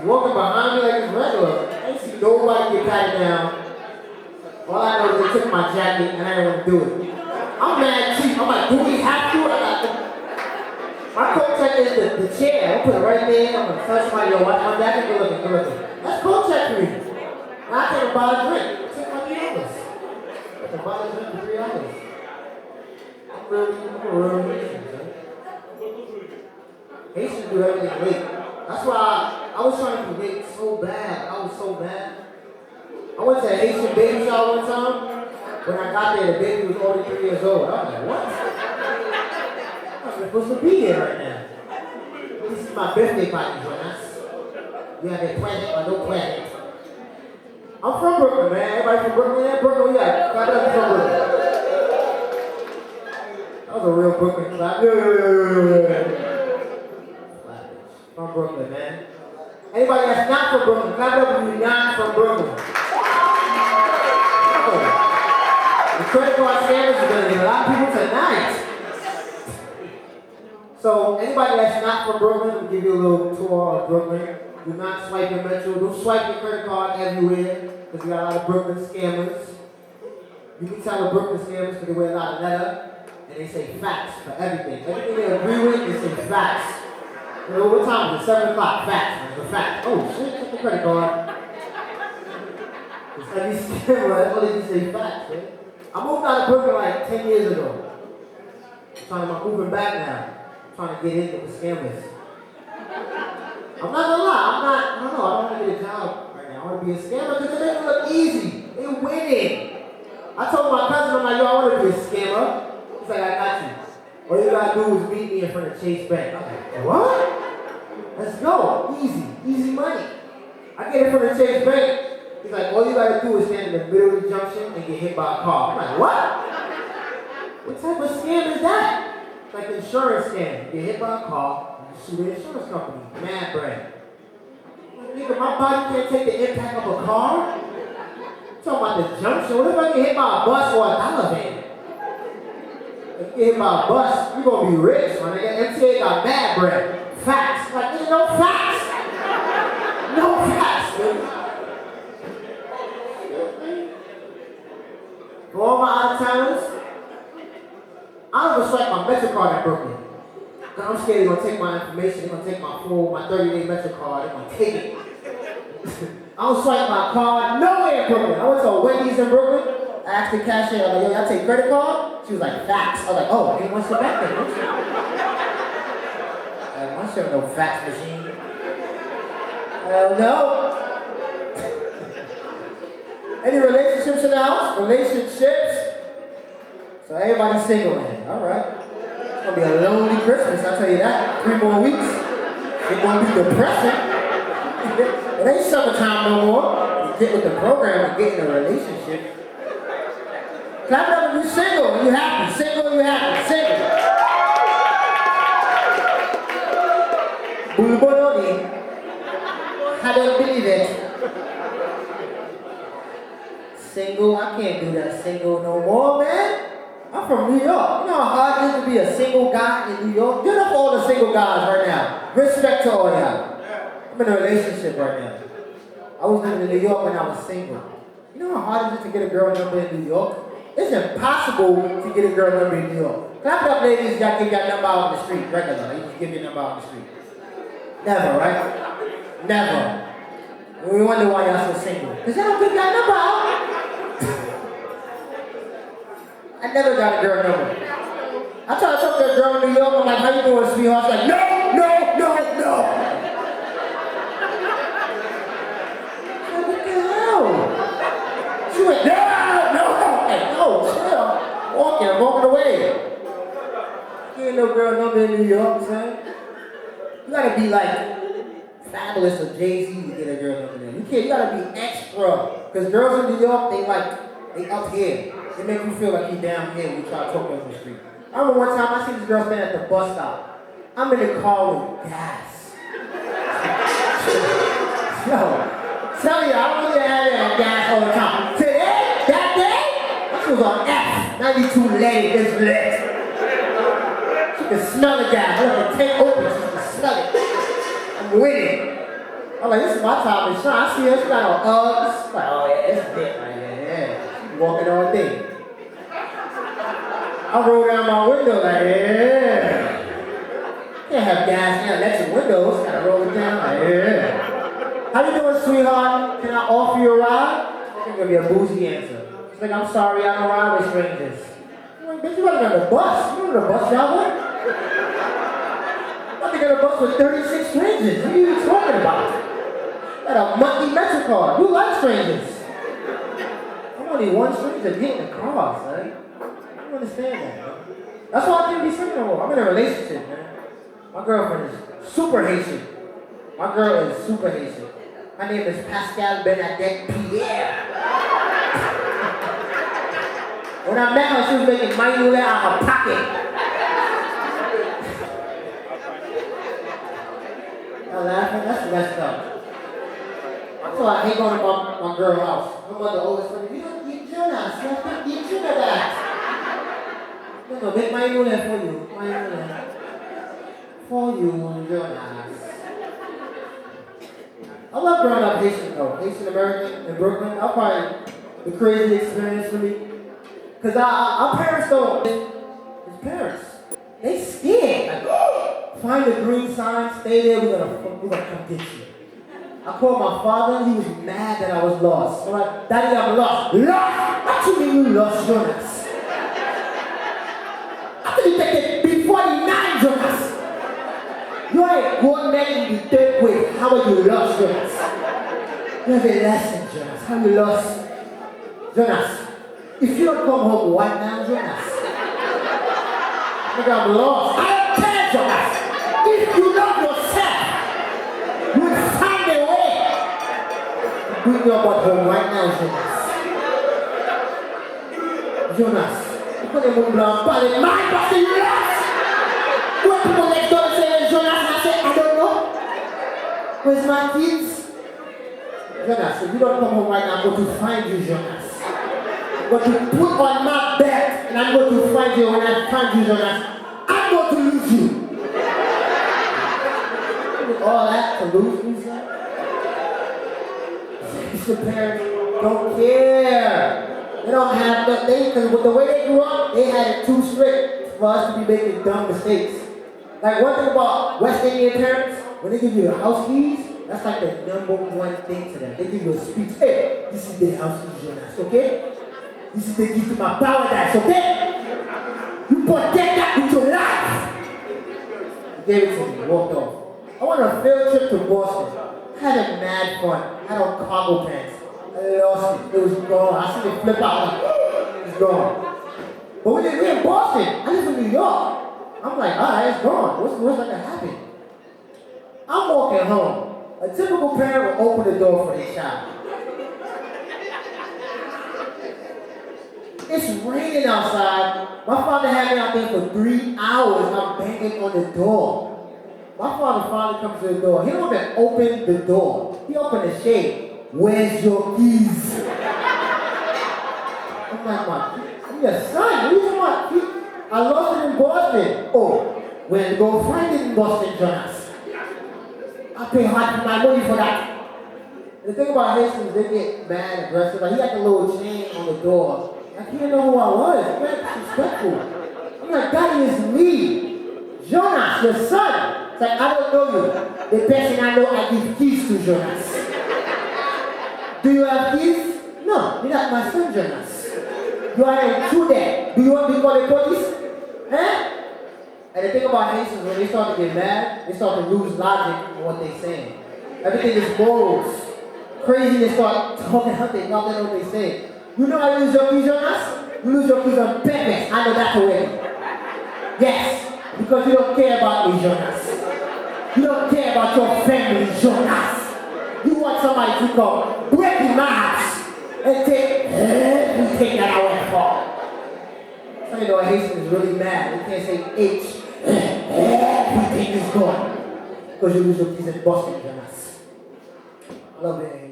walking behind me like it's regular. I ain't see nobody get patted down. All I know is they took my jacket and I didn't want to do it. I'm mad cheap. I'm like, do we have to? My coat check is the chair. I put it right there. I'm gonna touch my watch my jacket. Good looking, good looking. That's coat check for me. And I take a bottle of drink. I take my $3. I take a bottle of drink for $3. I'm really Haitian, man. Haitians do everything late. That's why I was trying to be late so bad. I was so bad. I went to a Haitian baby shower one time. When I got there, the baby was already 3 years old. I was like, what? I'm supposed to be here right now. This is my birthday party, Jonas. We have a present or no present. I'm from Brooklyn, man. Everybody from Brooklyn? Yeah, Brooklyn, yeah. Clap it up from Brooklyn. That was a real Brooklyn clap. Yeah. From Brooklyn, man. Anybody that's not from Brooklyn, clap it up if you're not from Brooklyn. The credit card scammers are going to get a lot of people tonight. So, anybody that's not from Brooklyn, we'll give you a little tour of Brooklyn. Do not swipe your Metro. Don't swipe your credit card everywhere, because we got a lot of Brooklyn scammers. You can tell the Brooklyn scammers because they wear a lot of leather, and they say facts for everything. Everything they agree with, they say facts. You know, what time is it? 7 o'clock. Facts. It's a fact. Oh, shit, check the credit card. It's every scammer, that's all they just say facts, man. I moved out of Brooklyn like 10 years ago. I'm moving back now. I'm trying to get into the scammers. I'm not gonna lie, I don't want to get a job right now. I want to be a scammer because they make it look easy. They're winning. I told my cousin, I'm like, yo, I want to be a scammer. He's like, I got you. All you gotta do is meet me in front of Chase Bank. I'm like, what? Let's go. Easy money. I get in front of Chase Bank. He's like, all you gotta do is stand in the middle of the junction and get hit by a car. I'm like, what? What type of scam is that? It's like an insurance scam. You get hit by a car, you sue the insurance company. Mad brand. Like, nigga, my body can't take the impact of a car. I'm talking about the junction. What if I get hit by a bus or a dollar van? If you get hit by a bus, you're gonna be rich, man. MTA got mad brand. Facts. Like, there's no facts. No facts, dude. For all my out-of-towners, I don't even swipe my MetroCard in Brooklyn. Cause I'm scared they're gonna take my information, they're gonna take my phone, my 30-day MetroCard, they're gonna take it. I don't swipe my card nowhere in Brooklyn. I went to a Wendy's in Brooklyn. I asked the cashier, I was like, yo, y'all take credit card? She was like, facts. I was like, oh, ain't one shit back there. My shit no fax machine. Hell no. Any relationships in the house? Relationships? So everybody's single in. Alright. It's gonna be a lonely Christmas, I'll tell you that. 3 more weeks. It's gonna be depressing. It ain't summertime no more. You get with the program and get in a relationship. Clap it up if you're single, you happy. Single, you happy. Single. Bulbononi. I don't believe it. Single, I can't do that single no more, man. I'm from New York. You know how hard it is to be a single guy in New York? Get up all the single guys right now. Respect to all y'all. I'm in a relationship right now. I was living in New York when I was single. You know how hard it is to get a girl number in New York? It's impossible to get a girl number in New York. Clap it up, ladies, y'all give your number out on the street, regular. You just give your number out on the street. Never, right? Never. We wonder why y'all so single. Because y'all don't give your number out. I never got a girl number. I tried to talk to a girl in New York, I'm like, how you doing, sweetheart? She's like, no. What the hell? She went, no. Hey, no, chill. I'm walking away. You ain't no girl number in New York, son. You gotta be like Fabulous or Jay-Z to get a girl number there. You gotta be extra. Because girls in New York, they up here. They make you feel like you down here when you try to talk on the street. I remember one time I seen this girl standing at the bus stop. I'm in the car with gas. Yo, tell you, I don't really have gas all the time. Today, that day, this was on F. 92 lady, this lit. She can smell the gas. I left the tank open, she can smell it. I'm winning. I'm like, this is my time to shine. I see her, she got on Uggs. Like, oh yeah, it's it right here. Yeah. She walking all day. I roll down my window like, yeah. Can't have gas in electric windows. Gotta roll it down like, yeah. How you doing, sweetheart? Can I offer you a ride? It's gonna be a bougie answer. She's like, I'm sorry, I don't ride with strangers. I'm like, bitch, you gotta get on the bus. You know the bus driver? I'm about to get a bus with 36 strangers. What are you even talking about? Got a monthly Metro card. Who likes strangers? I'm only one stranger getting the car, son. I don't understand that, man. That's why I can't be single no more. I'm in a relationship, man. My girlfriend is super Haitian. My girl is super Haitian. Her name is Pascal Bernadette Pierre. When I met her, she was making manuel out of her pocket. Y'all laughing? That's messed up. So I hate going to my girl's house. My mother always told me, you don't eat Jonas, you have to eat Jonas. No, make my own for you. My own for you, Jonas. I love growing up Haitian though. Haitian American in Brooklyn. That was probably the crazy experience for me. Because our parents don't, his parents, they scared. Like, find the green sign, stay there, we're gonna come get you. I called my father, he was mad that I was lost. I'm like, Daddy, I'm lost. Lost? What you mean you lost, Jonas? I think you take it B49, Jonas. You are a grown man in the third grade. How are you lost, Jonas? You have a lesson, Jonas. How you lost? Jonas, if you don't come home right now, Jonas, I'm lost. I don't care, Jonas. If you love yourself, you will find a way. Bring your butt home right now, Jonas. Jonas, you put him on blood, but in my body, you lost. When people next door say, Jonas, and I say, I don't know. Where's my kids? Jonas, if you don't come home right now, I'm going to find you, Jonas. I'm going to put on my bed, and I'm going to find you. When I find you, Jonas, I'm going to lose you. All that to lose me, son? The parents don't care. They don't have nothing, because with the way they grew up, they had it too strict for us to be making dumb mistakes. Like one thing about West Indian parents, when they give you the house keys, that's like the number one thing to them. They give you a speech. Hey, this is the house keys, Jonas, okay? This is the key to my paradise, okay? You protect that with your life. He gave it to me, walked off. I went on a field trip to Boston. Had a mad fun. Had on cargo pants. I lost it. It was gone. I seen it flip out. It's gone. But when they were in Boston, I live in New York. I'm like, alright, it's gone. What's gonna happen? I'm walking home. A typical parent will open the door for their child. It's raining outside. My father had me out there for 3 hours. I'm banging on the door. My father finally comes to the door. He don't even open the door. He opened the shade. Where's your keys? I'm like, I'm your son. What do you want? I lost it in Boston. Oh, well, go find it in Boston, Jonas. I pay hard for my money for that. The thing about Haitians, they get mad and aggressive. Like, he had the little chain on the door. Like, he didn't know who I was. He was disrespectful. I'm like, Daddy, it's me. Jonas, your son. It's like, I don't know you. The person I know, I give keys to, Jonas. Do you have keys? No, you're not my son, Jonas. You are an intruder. Do you want to call the police? Eh? And the thing about Haitians, when they start to get mad, they start to lose logic in what they're saying. Everything is morals. Crazy, they start talking out, they know what they say. You know how you lose your keys, Jonas? You lose your keys on purpose. I know that already. Yes, because you don't care about me, Jonas. You don't care about your family, Jonas. You want somebody to come break in my house and take everything that I went for. So you know a Haitian is really mad. They can't say H. Everything is gone. Because you lose your keys in Boston, Jonas. I love it.